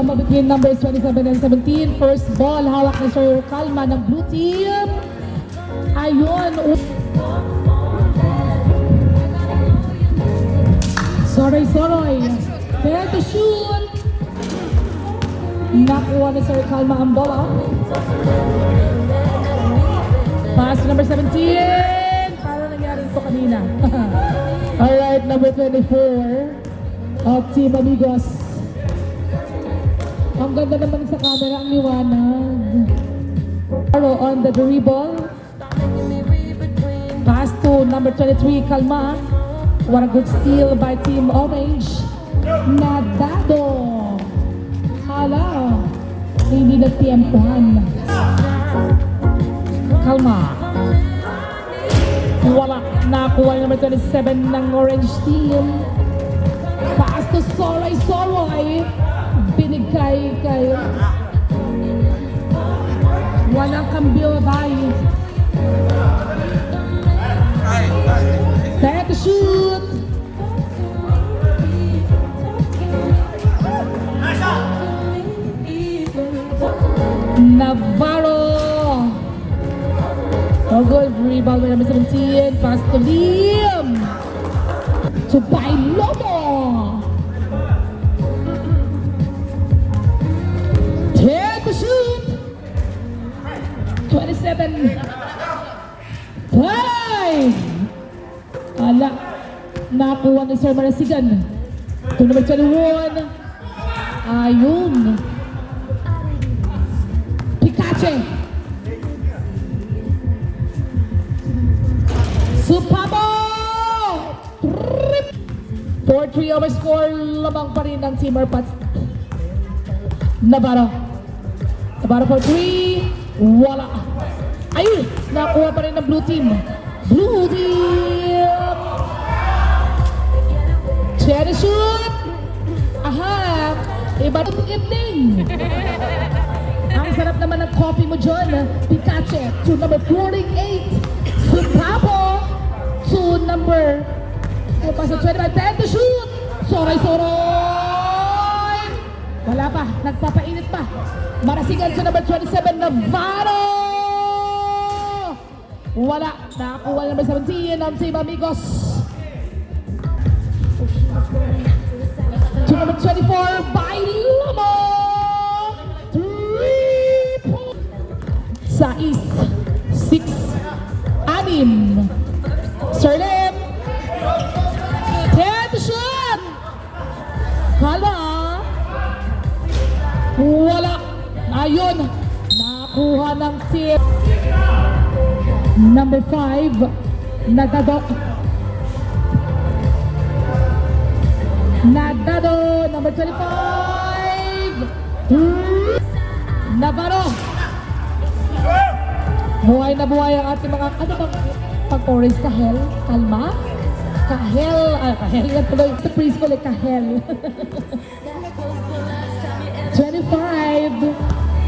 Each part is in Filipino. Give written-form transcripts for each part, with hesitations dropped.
mo between numbers 27 and 17. First ball, hawak ni Sir Calma ng blue team. Ayun. Soroy. There to shoot. Nakuha ni Sir Calma ang bola. Pass number 17. Parang nangyari ito kanina. Alright, number 24 of Team Amigos. Ang ganda naman sa camera, ang liwanag. On the dribble. Pass to number 23, Calma. What a good steal by Team Orange. Nadado. Hala. Hindi nagtiempuhan. Calma. Wala. Nakuha yung number 27 ng Orange team. Pass to Soroy. Binigay kay walang kambyo tayo. There to shoot. Navarro. Oh, good rebound by number 17. Pass to Liam. To Bailomo. There to shoot. 27. 5. Ala. Nakuha ni Sir Marasigan. To number 21. Ayun. Pikache. Supabo! 4-3 over score. Lamang pa rin ng Team Arpats. Navarro for 3. Wala. Ayun! Nakuha pa rin ng blue team. Blue team! Cherry shoot! Aha! Iba ng evening! Ang sarap naman ng coffee mo, John. Pikache to number 48. Supabo to number 25. 10 to shoot! Soroy! Wala pa. Nagpapainit pa. Marasigan to number 27. Navarro! Wala. Nakakuha number 17 ng Team Amigos. To number 24. Bailomo! 3 points. 6. 6. Sir Lim. 10 to shoot! Calma. Wala. Ayun. Nakuha ng team. Number 5. Nadado. Number 25. Navarro. Buhay na buhay ang ating mga, ano bang pag-orange kahel? Calma? Kahel. Kahel yan tuloy. Sa preschool ay kahel. 25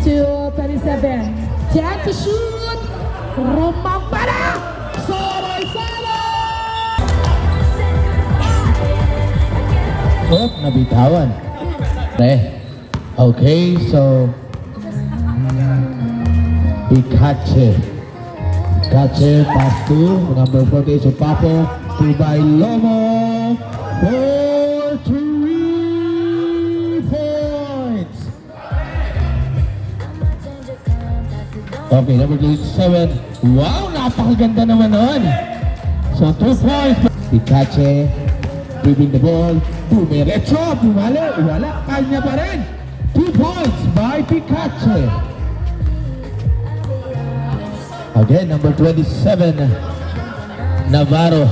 to 27. 10 to shoot. Rumambara! Soroy! Oh, nabitawan. Okay, so Pikache pass to number 48 Supabo to Bailomo for 3 points. Okay, number 7. Wow, napakaganda naman nun. So 2 points. Pikache dribbling the ball. Dumiretso, bumali. Wala, kanya pa rin. 2 points by Pikache. Again, number 27, Navarro.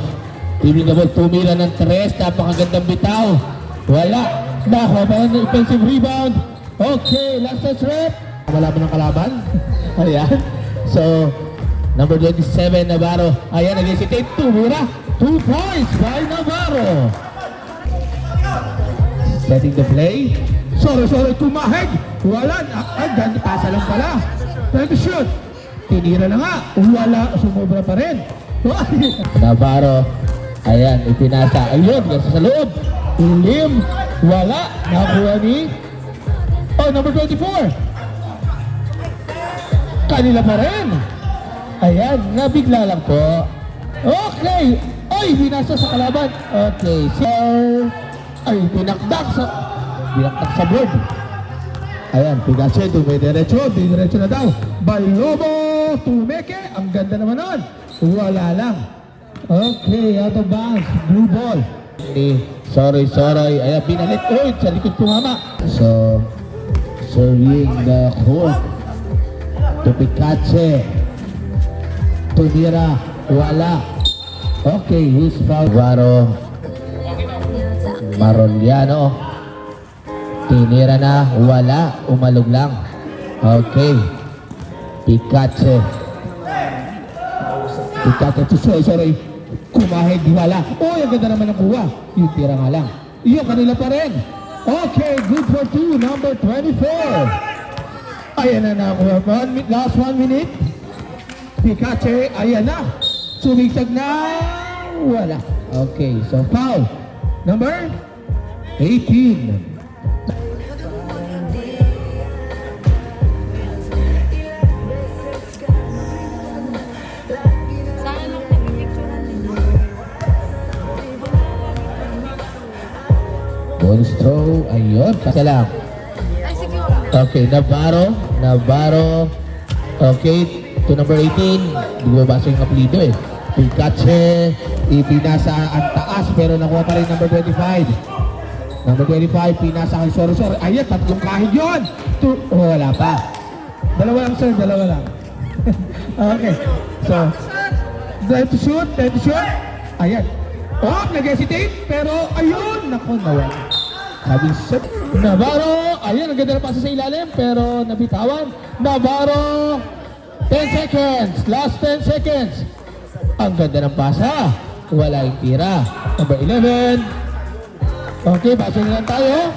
Dribbling the ball, tumira ng 3. Napakagandang bitaw. Wala. Nakuha pa rin defensive rebound. Okay, last touch rep. Wala ba ng kalaban? Ayan. So, number 27, Navarro. Ayan, nag-hesitate. Tumira. 2 points by Navarro. Setting the play. Sorry, tumahig. Wala. Ay, ganyan, pasa lang pala. Trying to shoot. Tinira na nga. Wala. Sumobra pa rin. Navarro. Ayan, ipinasa. Ayun, gasa sa loob. Ulim. Wala. Nakuha ni Oh, number 24. Kanila pa rin. Ayan, nabigla lang po. Okay. Ay, binasa sa kalaban. Okay. Ay, binakdak sa board. Ayan, Pikachu, diretso na daw. Balobo, tumeke. Ang ganda naman nun. Wala lang. Okay, out of bounds. Blue ball. Sorry. Ayan, binalit. Uy, sa likod tumama. So, serving the court to Pikachu. Tumira. Wala. Okay, who's foul? Varo. Maroliano. Tinira na, wala, umalog lang. Okay. Pikachu. Sorry. Kumahig, di wala. Oh, ang ganda naman ng kuha. Yung tira nga lang. Iyo, kanila pa rin. Okay, good for 2, number 24. Ayan na nakuha. Last 1 minute. Pikachu, ayan na. Sumigsag na, wala. Okay, so foul. Number 18. Bonus throw, ayun, kasi lang. Okay, Navarro. Okay, to number 18. Di ba basa yung apelido eh. Pikachu, ipinasa ang taas pero nakuha pa rin number 25. Number 25, pinasa kay Sorry. Ayan, tatlong kahig yun. Wala pa. Dalawa lang sir, dalawa lang. Okay, so, try to shoot. Ayan. Oh, nag-hesitate, pero ayun, naku, nawala. Sabi set. Navarro, ayan, ang ganda na pasa sa ilalim, pero nabitawan. Navarro, 10 seconds, last 10 seconds. Ang ganda ng pasa, wala yung tira. Number 11. Okay, basa na lang tayo.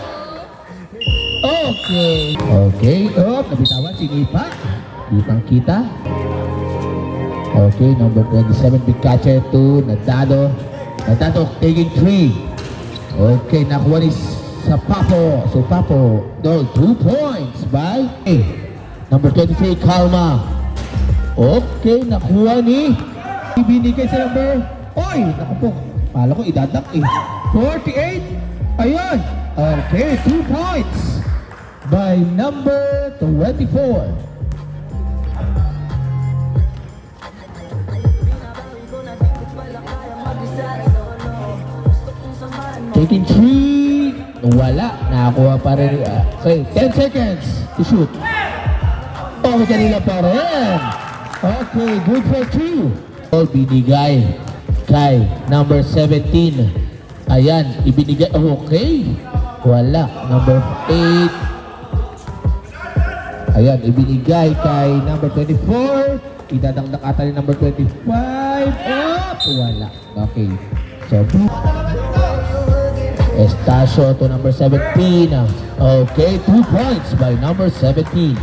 Okay, nabitawan si Nipa. Ipang kita. Okay, number 27, Pikachu, 2, Nadado, taking 3. Okay, nakuha ni sa Papo. So Papo, 2 points by number 23, Kalma. Okay, nakuha ni ibinigay sa number. Oy, naku po. Pala ko idadak 48. Ayun. Okay, 2 points by number 24. Taking 3. Wala. Nakakuha pa rin. Okay, 10 seconds to shoot. Oh, kanila pa rin. Okay, good for 2. Binigay kay number 17. Ayan, ibinigay. Okay. Wala. Number 8. Ayan, ibinigay kay number 24. Idadangdak ata ni number 25. Wala. Okay. So, Estacio to number 17. Okay, 2 points by number 17.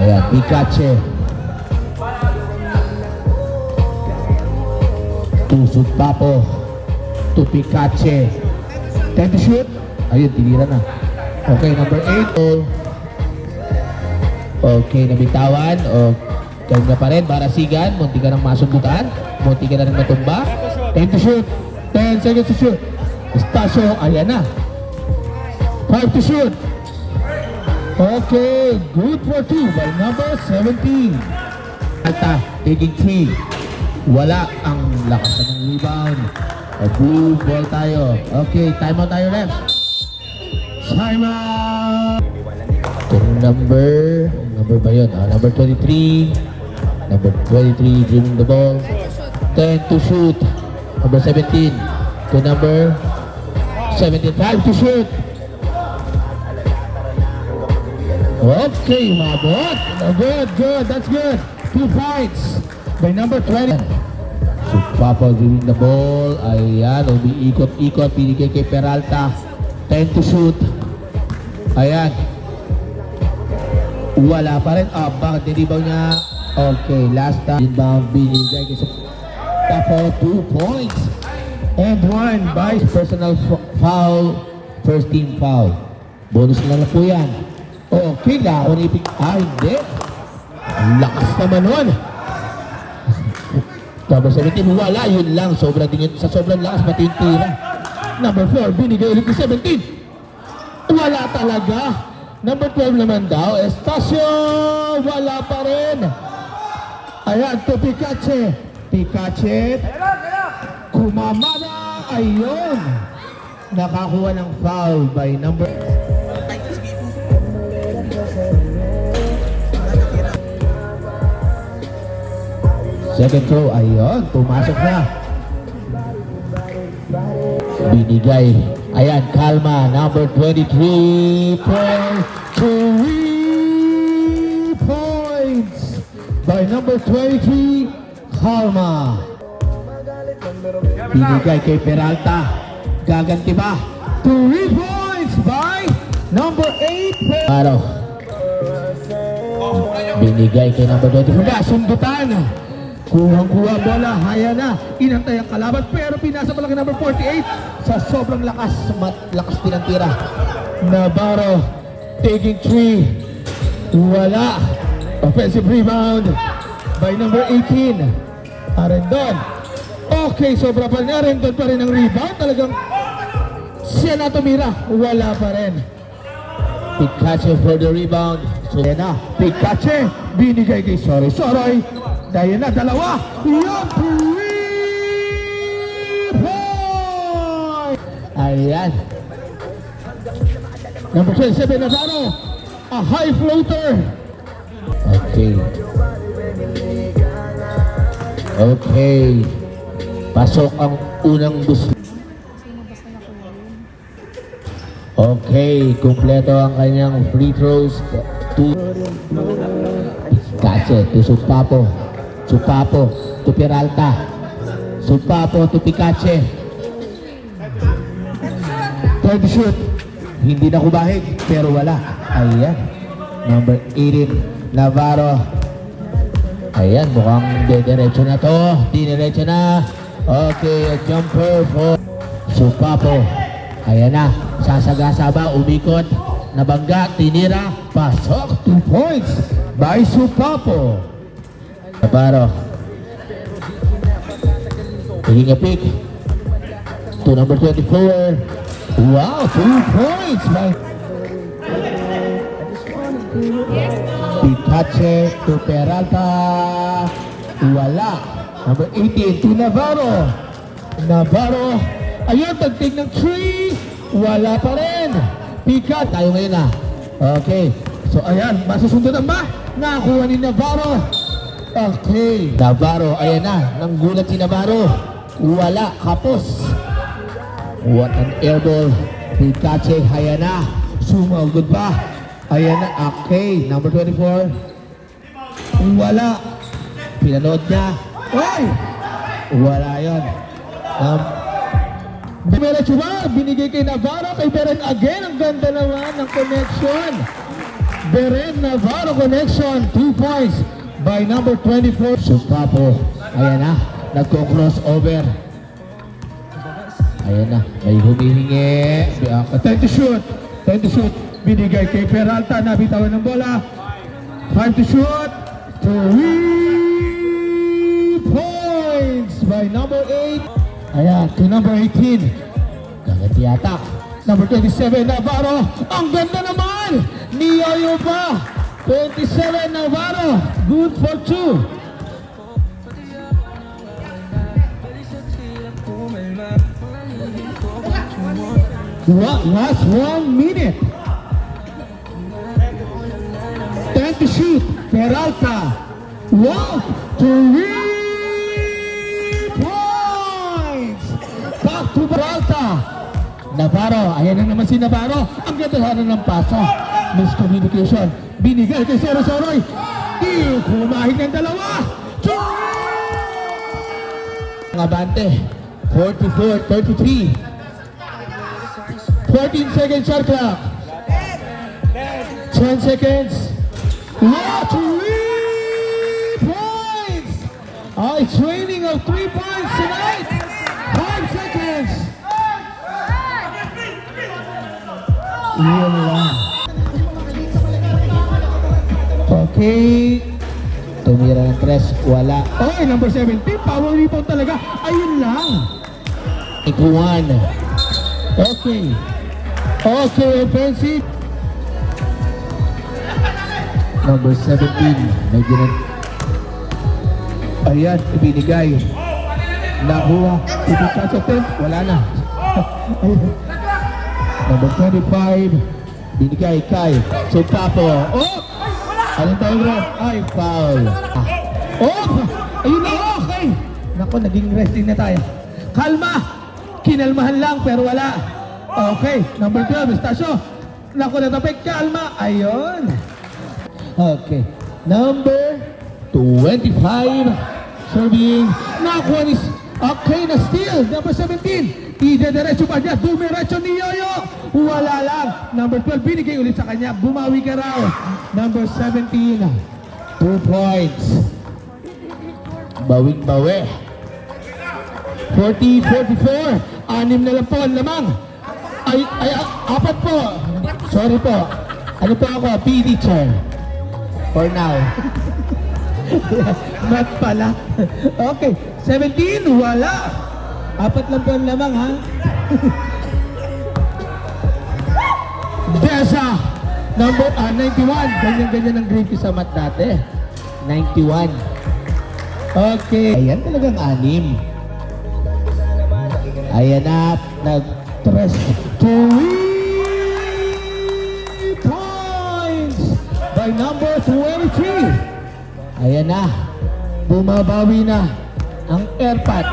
Ayan, Pikachu. Tusog Papo. To Pikachu. 10 to shoot. Ayun, tinira na. Okay, number 8. Okay, nabitawan. Kanya pa rin, Barasigan. Munti ka ng masundutan. Munti ka na rin matumba. 10 to shoot. 10 seconds to shoot. Estacio, ayan na. 5 to shoot. Okay, good for 2 by number 17. Alta, taking 3. Wala ang lakas ng rebound. Blue ball tayo. Okay, timeout tayo left. Timeout. Kung number ba yun? Number 23. Number 23 dribbling the ball. 10 to shoot. Number 17 to number 17. 5 to shoot. Okay, mabot. Good. That's good. 2 points by number 20. So, Papa giving the ball. Ayan, umiikot-ikot. Binigay kay Peralta. 10 to shoot. Ayan. Wala pa rin. Bakit nilibaw niya? Okay, last time. Inbound binigay kay Papa. 2 points. And one by personal foul, first team foul. Bonus na lang po yan. Okay, ako ni Pick. Hindi. Ang lakas naman nun. Number 17, wala. Yun lang. Sobra din yun. Sa sobrang lakas, pati yung tira. Number 4, binigay ulit ni 17. Wala talaga. Number 12 naman daw, Estacio. Wala pa rin. Ayan, to Picache. Picache. Kumamana. Ayun. Nakakuha ng foul by number... Second throw, ayun, pumasok na. Binigay. Ayan, Kalma, number 23 for 3 points by number 23, Kalma. Binigay kay Peralta. Gaganti ba? 3 points by number 8. Araw. Binigay kay number 24. Sundutan. Kuhang-kuha ang bola, haya na, inantay ang kalaban, pero pinasa pa lang number 48 sa sobrang lakas, lakas din ang tira. Navarro taking 3, wala. Offensive rebound by number 18, Arendon. Okay, sobra pa rin, Arendon pa rin ang rebound, talagang siya na tumira, wala pa rin. Picache for the rebound, so yan na, Picache, binigay kay Soroy. Dahil na, dalawa. Yung 3 point! Ayan. Number 27, Navarro. A high floater. Okay. Okay. Pasok ang unang bus. Okay. Kumpleto ang kanyang free throws. Picache to Supapo. Supapo to Peralta. Supapo to Picache. Third shoot. Hindi na kubahig, pero wala. Ayan. Number 18, Navarro. Ayan, mukhang dediretso na to. Diniretso na. Okay, a jumper for Supapo. Ayan na. Sasagasa ba? Umikot. Nabangga. Tinira. Pasok. 2 points by Supapo. Navarro taking a pick to number 24. Wow, 2 points by Picache to Peralta. Wala. Number 18 to Navarro. Ayun, tagtig ng 3. Wala pa rin. Picache. Tayo ngayon na. Okay. So ayan, masusundan ba? Nakakuha ni Navarro. Okay. Navarro, ayan na. Nanggulat si Navarro. Wala. Kapos. What an airball. Picache, ayan na. Sumagod ba? Ayan na. Okay. Number 24. Wala. Pinanood niya. Oy! Wala yun. Bimela Chuma, binigay kay Navarro, kay Beren again. Ang ganda naman ng connection. Beren Navarro connection. 2 points by number 24. Supapo. Ayan na. Nagko-crossover. Ayan na. May humihingi. Time to shoot. Binigay kay Peralta. Nabitawan ng bola. Time to shoot. 3 points by number 8. Ayan. To number 18. Kaganti attack. Number 27. Navarro. Ang ganda naman. Niyoyo pa. 27 Navarro, good for 2. Last 1 minute. 10 to shoot. Peralta. Wow, 3 points. Back to Peralta. Navarro, ayan na naman si Navarro. Ang ganda sana ng pasa. Miscommunication. Binigay kay Soroy. Kumahig ng dalawa. Abante. 44-33. 14 seconds shot clock. 10 seconds. Wow, 3 points. It's raining of 3 points tonight. 5 seconds. Yun lang. Okay. Tumira ng tres. Wala. Okay, number 17, power rebound talaga. Ayun lang. Ikuan. Okay. Okay, offensive. Number 17. Medyo na. Ayan, ibinigay. Nakuha. Ibigay sa 10. Wala na. Number 25. Binigay kay Supapo. Oh! Anong tawag na? Ay, foul. Oh! Ayun na, okay. Naku, naging resting na tayo. Kalma! Kinalmahan lang, pero wala. Okay, number 12, Estasyo. Naku, natapik, kalma. Ayun. Okay. Number 25. Serving. Nakuha ni... Okay, na steal. Number 17. Ide-diretso pa niya. Dumiretso ni Yoyo. Wala lang. Number 12. Binigay ulit sa kanya. Bumawi ka raw. Number 17. 2 points. Bawing-bawi. 40-44. 6 na lang po ang lamang. Ay, apat po. Sorry po. Ano po ako? PE teacher. For now. Not pala. Okay, 17, wala. Apat lang po ang lamang, ha? Desa. Number 91. Ganyan-ganyan ang grade ko sa math dati. 91. Okay. Ayan talagang 6. Ayan na. Nag-3 points by number 23. Ayan na. Bumabawi na ang Airpods.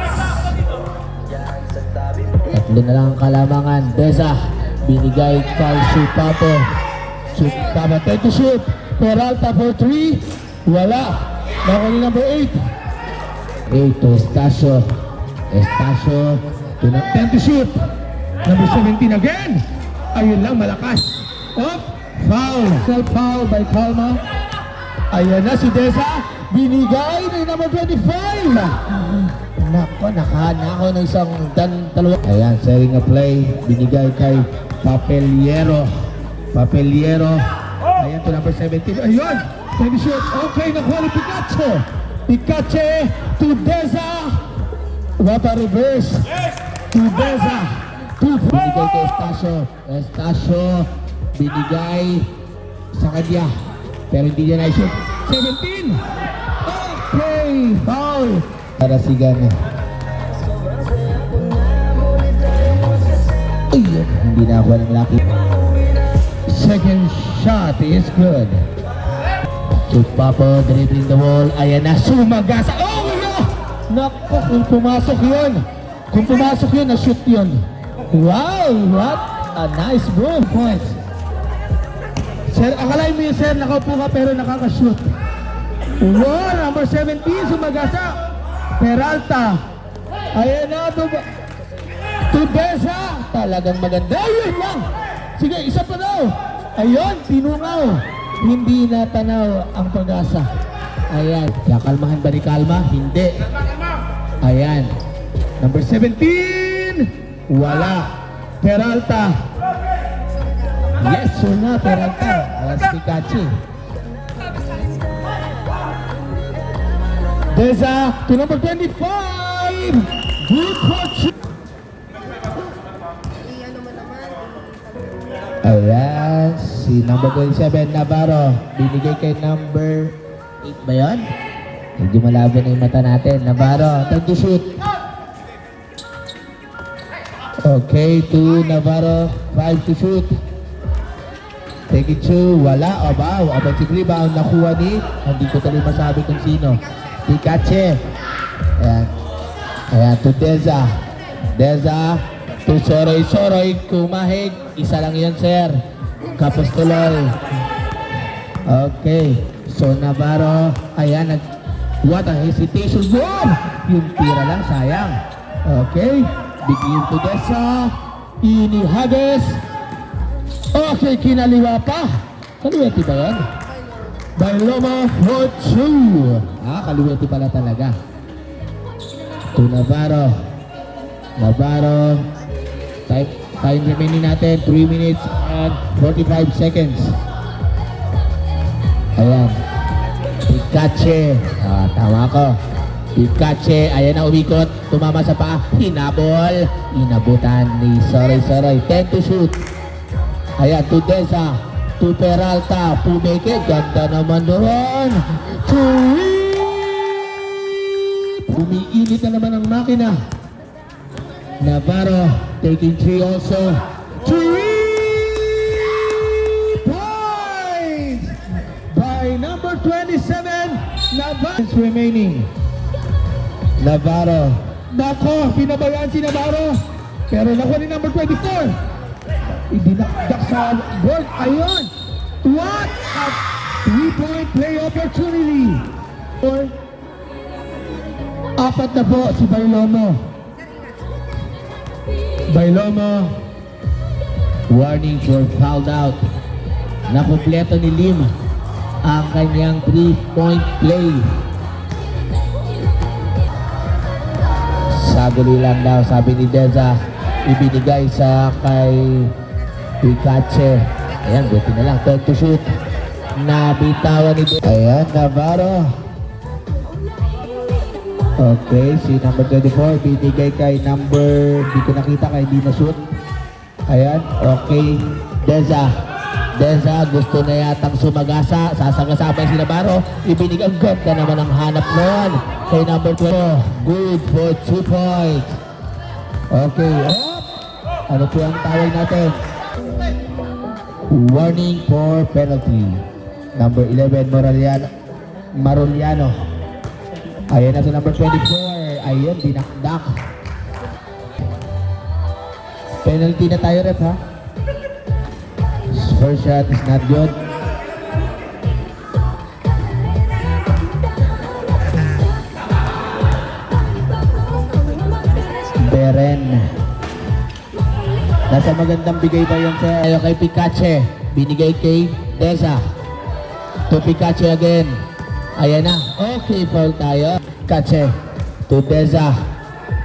Tatlo na lang ang kalamangan. Desa. Binigay kay Supapo. Supapo. Try to shoot. Peralta for 3. Wala. Nakuha ni number 8. 8 to Estasio. Estasio. Try to shoot. Number 17 again. Ayun lang, malakas. Oh, foul. Self-foul by Kalma. Ayan na si Desa. Binigay ni number 25. Nako, nakahanako ng isang dalawa. Ayan, sharing a play. Binigay kay Papeliero. Papeliero. Ayan to number 17. Ayun, try to shoot. Okay, nakuha ni Picache. Picache to Desa. What a reverse. To Desa. Binigay kay Estasio. Estasio. Binigay sa kanya. Pero hindi niya na-shoot. 17. Okay, foul. Para sigan. Ayun, hindi na ako ng laki. Second shot is good. Supapo, dribbling the wall. Ayan na, sumagasa. Oh, no! Naku, kung pumasok yun. Kung pumasok yun, na-shoot yun. Wow, what a nice goal. Points. Sir, akalain mo yun, sir, nakaupo ka pero nakaka-shoot. Wow, number 17, sumagasa. Peralta. Ayan na, Desa. Talagang maganda. Ayun lang. Sige, isa pa daw. Ayun, tinungaw. Hindi natanaw ang pag-asa. Ayan. Kaya kalmahan ba ni Kalma? Hindi. Ayan. Number 17. Wala. Peralta. Yes or na, Peralta. Alas Picache. Desa to number 25. Good coach. Ayan, si number 27, Navarro. Binigay kay number 8 ba yun? Medyo malabo na yung mata natin. Navarro, time to shoot. Okay, to Navarro, 5 to shoot. Take it to, wala, abaw. Offensive rebound, nakuha ni, hindi ko tuloy masabi kung sino. Picache. Ayan. Ayan, to Deza. Deza, to Soroy. Soroy, kumahig. Isa lang yan, sir. Kapos tuloy. Okay. So, Navarro. Ayan, what a hesitation. Boom! Yung tira lang, sayang. Okay. Bigyan to Deza. Inihages. Okay, kinaliwa pa. Kaliweti ba yan? By Loma for 2. Kaliweti pala talaga. To Navarro. Navarro. Time remaining natin, 3 minutes. And 45 seconds. Ayan. Pikache. Tama ko. Pikache. Ayan na umikot. Tumama sa paa. Hinabol. Inabutan ni Soroy. 10 to shoot. Ayan. To Deza. To Peralta. Pumeke. Ganda naman doon. Umiinit na naman ang makina. Navarro taking 3 also. 3 points by number 27. Navarro is remaining. Navarro. Nako, pinabayaan si Navarro. Pero nakuha ni number 24. Idinakdak sa board. Ayun. What a 3-point play opportunity. Apat na po si Bailomo. Warning for fouled out. Nakumpleto ni Lim ang kanyang 3-point play. Saguli lang daw, sabi ni Deza, ibinigay sa kay Pikache. Ayan, buti na lang, 10 to shoot. Nabitawan ni Deza. Ayan, Navarro. Okay, si number 24, binigay kay number, di ko nakita kay di na shoot. Ayan, okay. Deza, gusto na yatang sumagasa. Sasagasabay si Navarro. Ibinigay, ang ganda naman ang hanap noon. Kay number 12, good for 2 points. Okay, ano po ang tawag natin? Warning for penalty. Number 11, Maruliano. Ayan na sa number 24. Ayun, dinakdak. Penalty na tayo, ref, ha? First shot is not good. Beren. Nasa magandang bigay ba yan sa ayo kay Pikache. Binigay kay Deza. To Pikache again. Ayan na. Okay, foul tayo. Pikache. To Deza.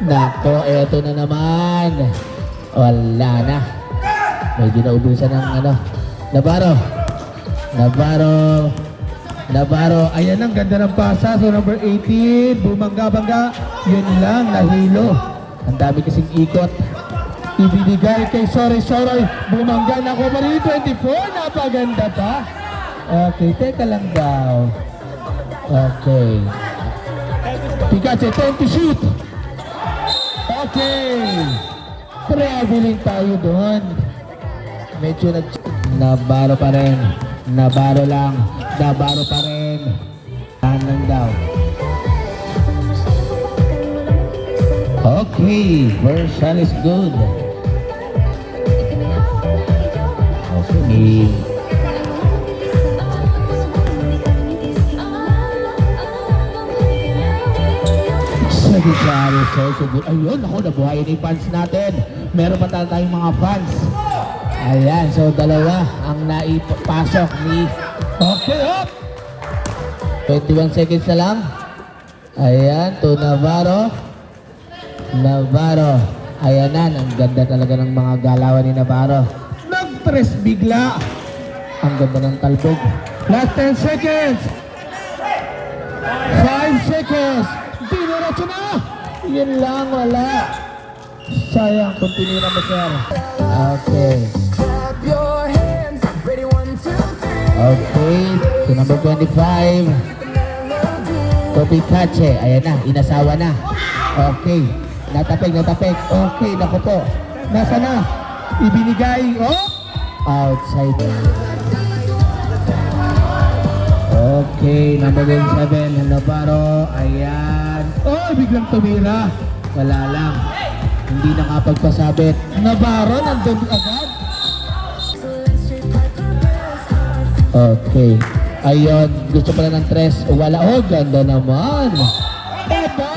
Nako, eto na naman. Wala na. Medyo naubusan ng ano. Navarro. Ayan ang ganda ng pasa. So number 18. Bumangga-bangga. Yun lang. Nahilo. Ang dami kasing ikot. Ibinigay kay Soroy. Bumangga na ko pa rin. 24. Napaganda pa. Okay. Teka lang daw. Okay. Pikache. 10 to shoot. Okay. Traveling tayo doon. Medyo Navarro pa rin. Navarro pa rin. Tahan lang daw. Okay. First shot is good. Okay. Second shot is also good. Ayun, ako, nabuhayin yung fans natin. Meron pa tayong mga fans. Ayan, so dalawa ang naipasok ni... Okay, up! 21 seconds na lang. Ayan, to Navarro. Ayan na, ang ganda talaga ng mga galawan ni Navarro. Nag-press bigla. Ang ganda ng talbog. Last 10 seconds. 5 seconds. Diniretso na. Yan lang, wala. Sayang kung tinira mo, sir. Okay. Okay, so number 25. To Pikache. Ayan na, inasawa na. Okay, natapik. Okay, naku po. Nasa na? Ibinigay. Oh! Outside. Okay, number 27. Navarro. Ayan. Oh, biglang tumira. Wala lang. Hindi nakapagpasabit. Navarro, nandun agad. Okay. Ayun, gusto pala ng tres. Wala. Oh, ganda naman. Eba.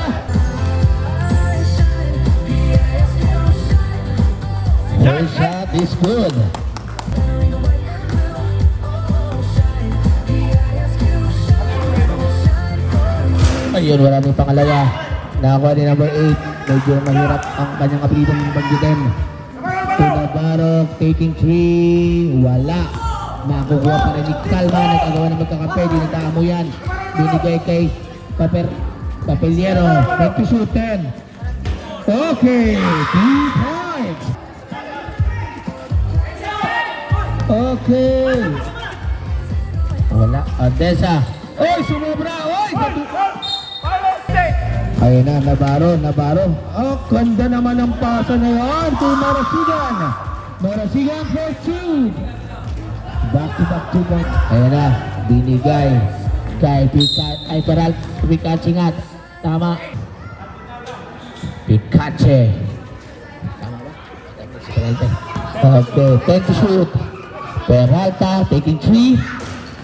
First shot is good. Ayun, wala nang pangalawa. Nakakuha ni number 8. Medyo mahirap ang kanyang apelidong pagditem. to Navarro, taking 3, wala. Nakukuha pa rin ni Calma, nagkagawa ng magkakampi, dinatamo yan. Binigay kay Papeliero, 20 shoot 10. Okay, 3 points. Okay. Wala, Odessa. Oy, sumobra, oy! Ayun na, Navarro. Oh, ganda naman ang pasa na yan to Marasigan. Marasigan for 2. Back to 2 points. Ayun na, binigay kay Picache nga. Tama. Picache. Tama ba? Okay, 10 to shoot. Peralta taking 3.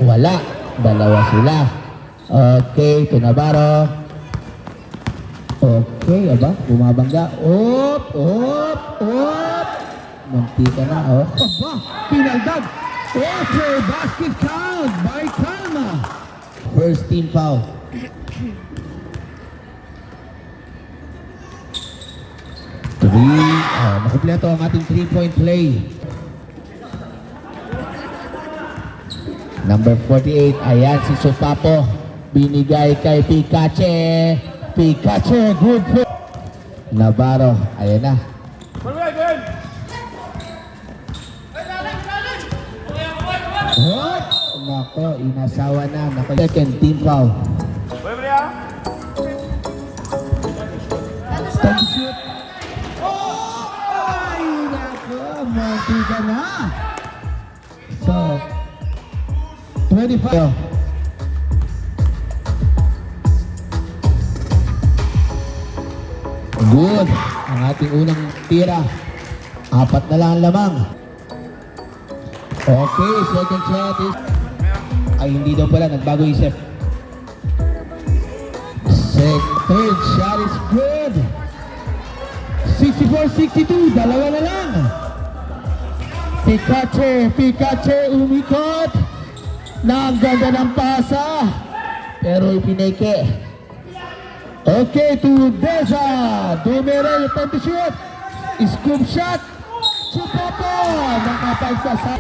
Wala. Dalawa sila. Okay, to Navarro. Okay, aba, bumabangga. Op! Muntika na, oh. Aba, pinaldag. Okay, basket count by Calma. First team foul. Nakumpleto ang ating 3-point play. Number 48, ayan si Sopapo. Binigay kay Picache. Picache, good for Navarro, ayan na. What? Nako, inasawa na. Nako, second team foul. Time to shoot. Ay, nako, mantika na. So, 25. Good. Ang ating unang tira. 4 na lang ang lamang. Okay, second shot is... Ay, hindi daw pala. Nagbago isip. Third shot is good. 64-62, dalawa na lang. Picache umikot. Na ang ganda ng pasa. Pero ipineke. Okay, to Deza. Dumere, time to shoot. Scoop shot. Chupapo. Nakapagsa sa...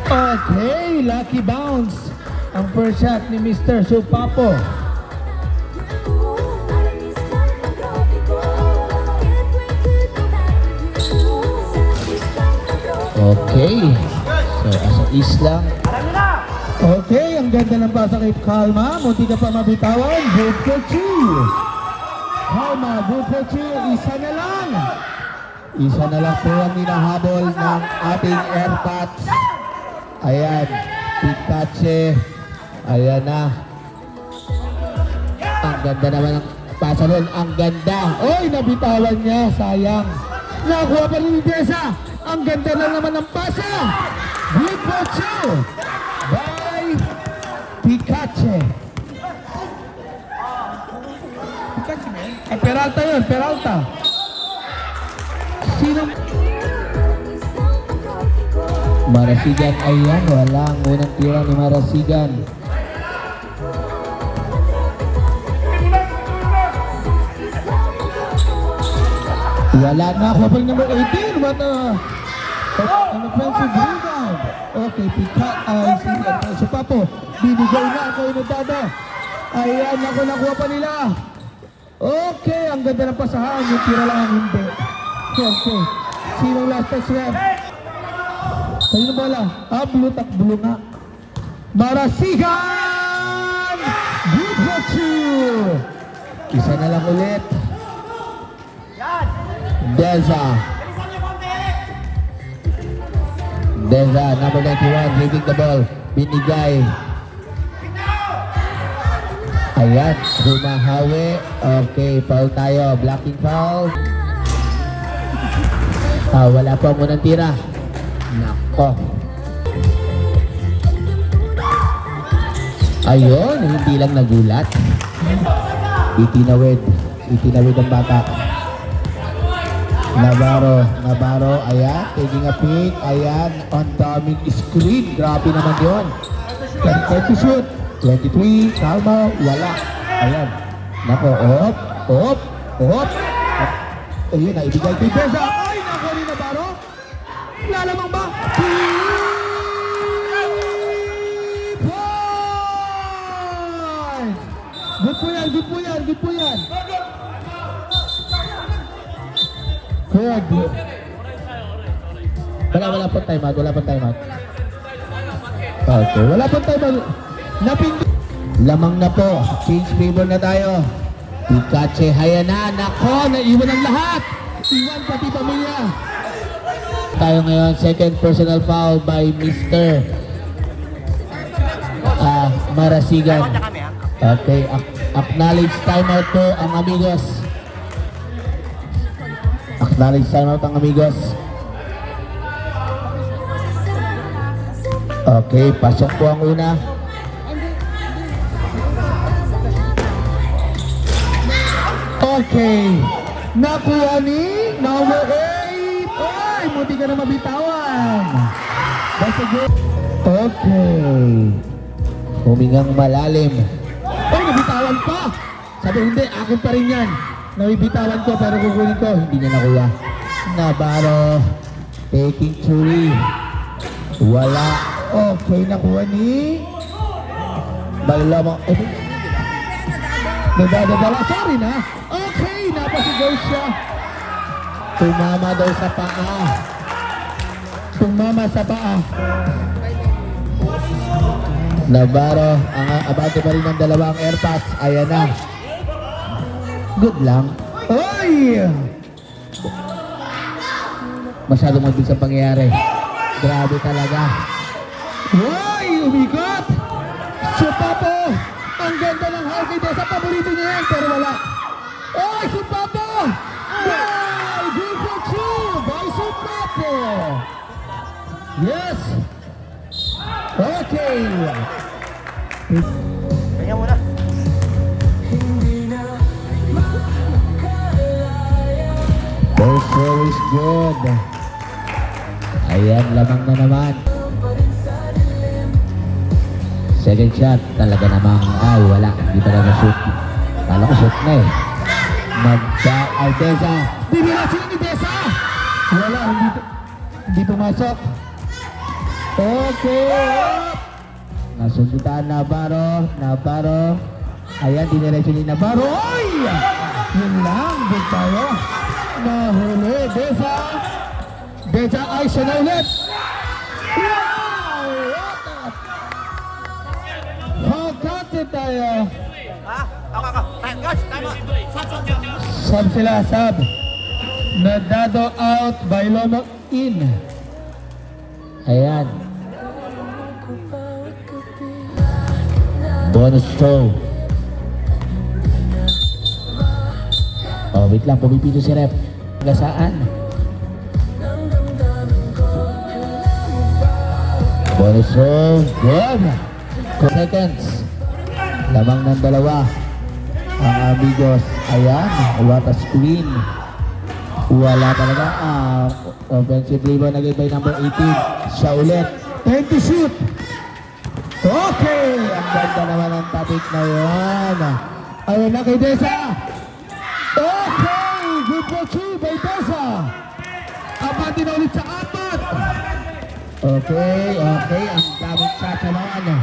Okay, lucky bounce. Ang first shot ni Mr. Supapo. Okay. So, asa islang. Okay, ang ganda ng pasa kay Calma. Munti ka pa mabitawan. Good for 2. Calma, good for 2. Isa na lang. Isa na lang po ang hinahabol ng ating airpods. Ayan. Picache. Ayan na. Ang ganda naman ng pasa ron. Ang ganda. Oy, nabitawan niya. Sayang. Nakuha pa rin ni Deza. Ang ganda na naman ng pasa. Good for 2 by Picache. Peralta yun, Peralta. Sino? Marasigan, ayan. Wala ang unang tira ni Marasigan. Wala na. Nakuha pa rin number 18. What an offensive rebound. Okay, Supapo. Binigay na ako inudada. Ayan, nakuha pa nila. Okay, ang ganda ng pasahan. Yung tira lang ang hindi. Okay. Sinong last touch rep? Kayo na bola. Blue takbulo nga. Marasigan! Good for 2! Isa na lang ulit. Deza. Deza, number 91, taking the ball. Binigay. Ayan, humahawi. Okay, foul tayo. Blocking foul. Wala pa munang tira. Nako. Ayun, hindi lang nagulat. Itinawid ang bata. Navarro, ayan, taking a peek, ayan, on daming screen, grabe naman yun. 10 to shoot. 23, kalma, wala. Ayan. Nako, op. Ayun, naibigay kay Deza. Ay, nako ni Navarro. Lalamang ba? Good po yan. Good. Wala pong timeout. Okay, wala pong timeout. Lamang na po. Change favor na tayo. Pikache, hayana. Nako, naiwan ang lahat. Iwan pati pamilya. Tayo ngayon, second personal foul by Mr. Marasigan. Okay, acknowledge timeout po ang amigos. Okay, pasok po ang una. Okay. Nakuha ni number 8. Ay, muti ka na mabitawan. Basta good. Okay. Humingang malalim. Ay, nabitawan pa. Sabi hindi, akin pa rin yan. Nabibitawan ko pero kukunin ko. Hindi niya nakuha. Navarro. Taking three. Wala. Okay, nakuha ni... Lamang. Nadadala. Sorry na. Okay, napasigaw siya. Tumama daw sa paa. Tumama sa paa. Navarro. Ang abante pa rin ng dalawang air pass. Ayan na. Good lang. Ay! Masyadong mabilis ang pangyayari. Grabe talaga. Ay! Umikot! Supapo! Ang ganda ng high kay Deza. Paborito niya yan, pero wala. Ay! Supapo! Ay! Good for two! By Supapo! Yes! Okay! Kanya muna. First throw is good. Ayan, lamang na naman. Second shot, talaga namang, ay wala, hindi talaga shoot. Kala ko shoot na eh. Deza. Dibiratsin ni Deza! Wala, hindi pumasok. Okay! Nasundutan Navarro. Ayan, diniretso ni Navarro. Ay! Yun lang, good tayo. Nahuli, Deza. Deza ay siya na ulit. Wow! Pagkati tayo. Ako. Guys, tama. Sub sila, sub. Nadado out by Lomo in. Ayan. Bonus throw. Oh, wait lang, pumipito si ref. Gasaan. Bonus throw. Good. 2 seconds. Lamang ng dalawa. Ang amigos. Ayan. What a screen. Wala talaga. Offensive rebound na by number 18. Siya ulit. 20 shoot. Okay. Ang ganda naman ang topic na yun. Ayun na kay Deza. Okay. Good for two by Deza. Abati na ulit sa apat. Okay. Ang daming shot naman.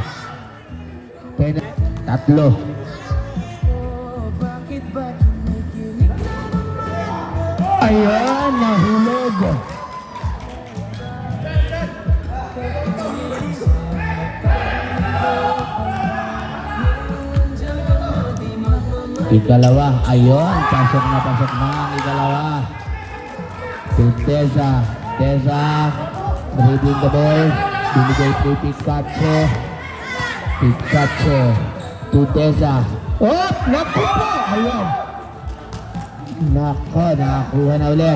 Tatlo. Ayan, nahulog. Ikalawa. Ayun. Pasok na ang ikalawa. Deza. Dribbling the ball. Binigay kay Pikache. To Deza. Oh, naku po. Ayan. Nako, nakakuha na ulit.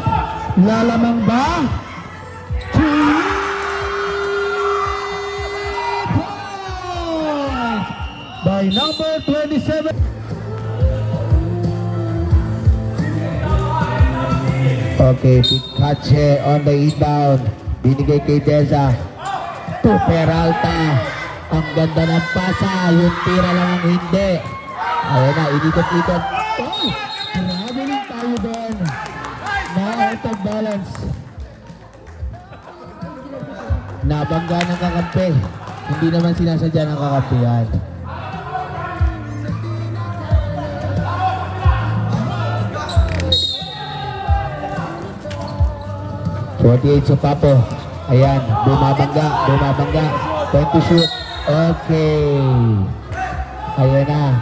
Lalamang ba? 3 points by number 27. Okay, Pikache on the inbound. Binigay kay Deza. To Peralta. Ang ganda ng pasa. Yung tira lang ang hindi. Ayan na, inikot-ikot. Oh! Grabe lang tayo doon. Na-out of balance. Nabangga ng kakampi. Hindi naman sinasadya ng kakampihan. .48 sa Papo. Ayan, bumabangga. 20 shoot. Okay. Ayan na.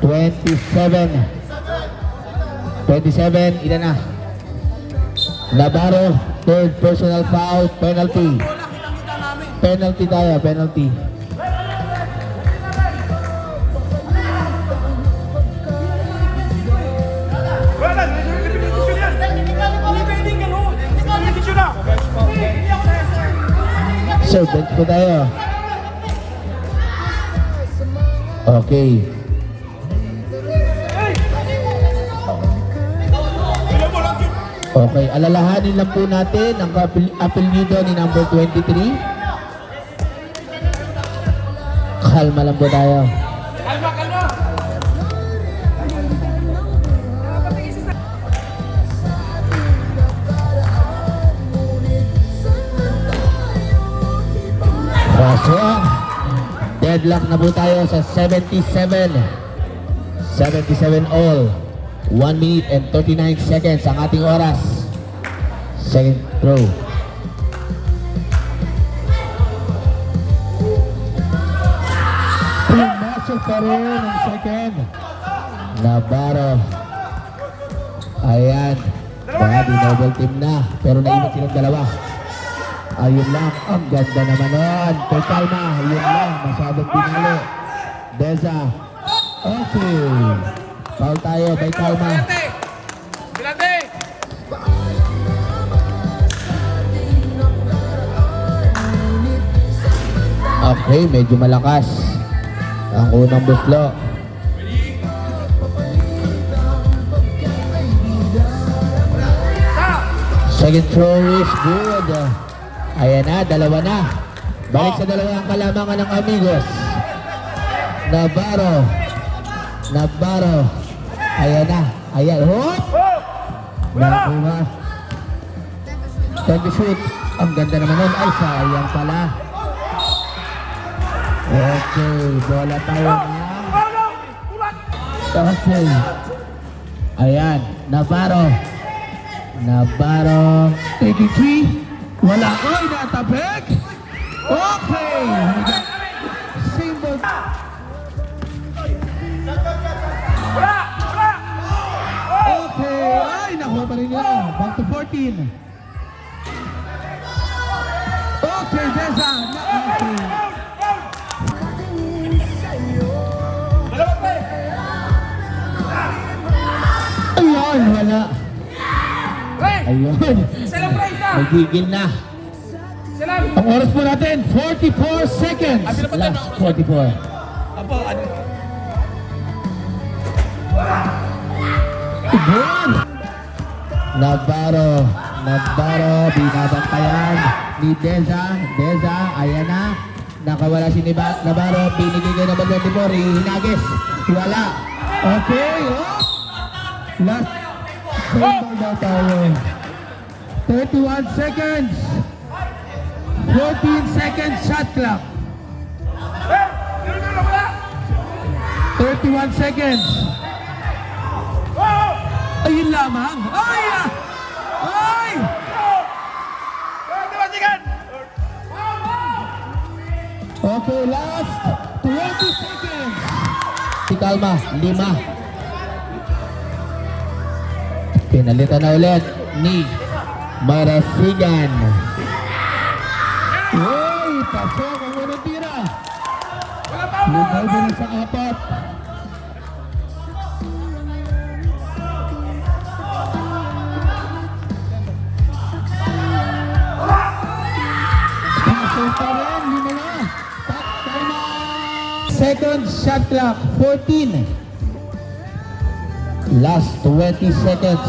27. Ilan na? Navarro, third personal foul, penalty. Penalty tayo, penalty. So, bench po tayo. Okay. Okay, alalahanin lang po natin ang apelyido ni number 23. Kalma lang po tayo. Kaso, deadlock na po tayo sa 77. 77 all. 1 minute and 39 seconds ang ating oras. Second throw. Pumasok pa rin ang second. Navarro. Ayan. Baka double team na. Pero naiwan silang dalawa. Ayun lang. Ang ganda naman nun. Kay Kalma. Ayun lang. Masyadong pinali. Deza. Okay. Foul tayo by Kalma. Okay, medyo malakas ang unang buslo. Second throw is good. Ayan na, dalawa na. Balik sa dalawang kalamangan ng Amigos. Navarro. Ayan na. Ayan. Hop! Nakuha. Time to shoot. Ang ganda naman nun. Ay, sayang pala. Okay. Bola tayo na. Okay. Ayan. Navarro. 83. Wala. Ay, natapik. Okay. Symbol. Okay. Ay, nakuha pa rin niya. Back to 14. Okay, Deza. Okay. Ayun, wala. Ayun. Nagigil na. Ang oras po natin, 44 seconds. Last 44. Good. Navarro, binabantayan ni Deza, ayan na, nakawala si Navarro, binigay ka naman ng Timori, hinagis, wala. Okay, oh. Last symbol daw tayo. 31 seconds. 14 seconds shot clock. 31 seconds. Ayun lamang. Ay! Ay! Okay, last 20 seconds. Si Kalma, 5. Pinalitan na ulit ni Marasigan. Uy! Pasok ang unang tira. Lumaw din sa 4. Second shot clock, 14. Last 20 seconds.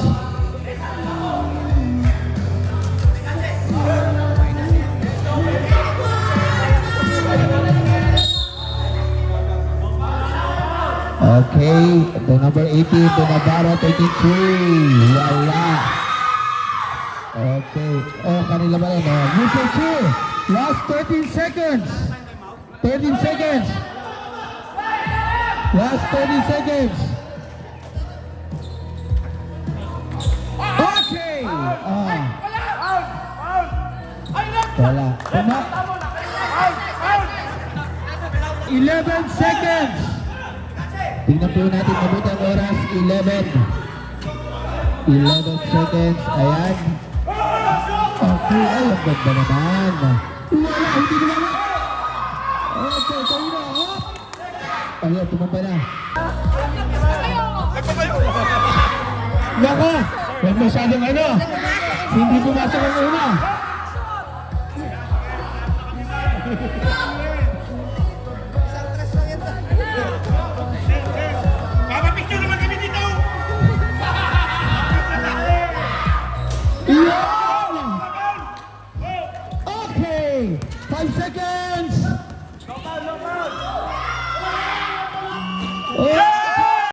Okay, the number 18 to Navarro taking 3. Wala. Okay. Oh, kanila ba yun? Oh, Mr. Chu, last 13 seconds. 13 seconds. Last 30 seconds. Okay. wala. 11 seconds. Tingnan po natin mabuti ang oras. 11 seconds. Ayan. Okay, ay, ang ganda naman. Wala, hindi naman. Okay, tayo na. Hop! Ayun, tumamba na. Naka, huwag masyadong ano. Hindi pumasok ang una. Papa-picture naman kami dito! Yan! Okay, 5 seconds. Oh!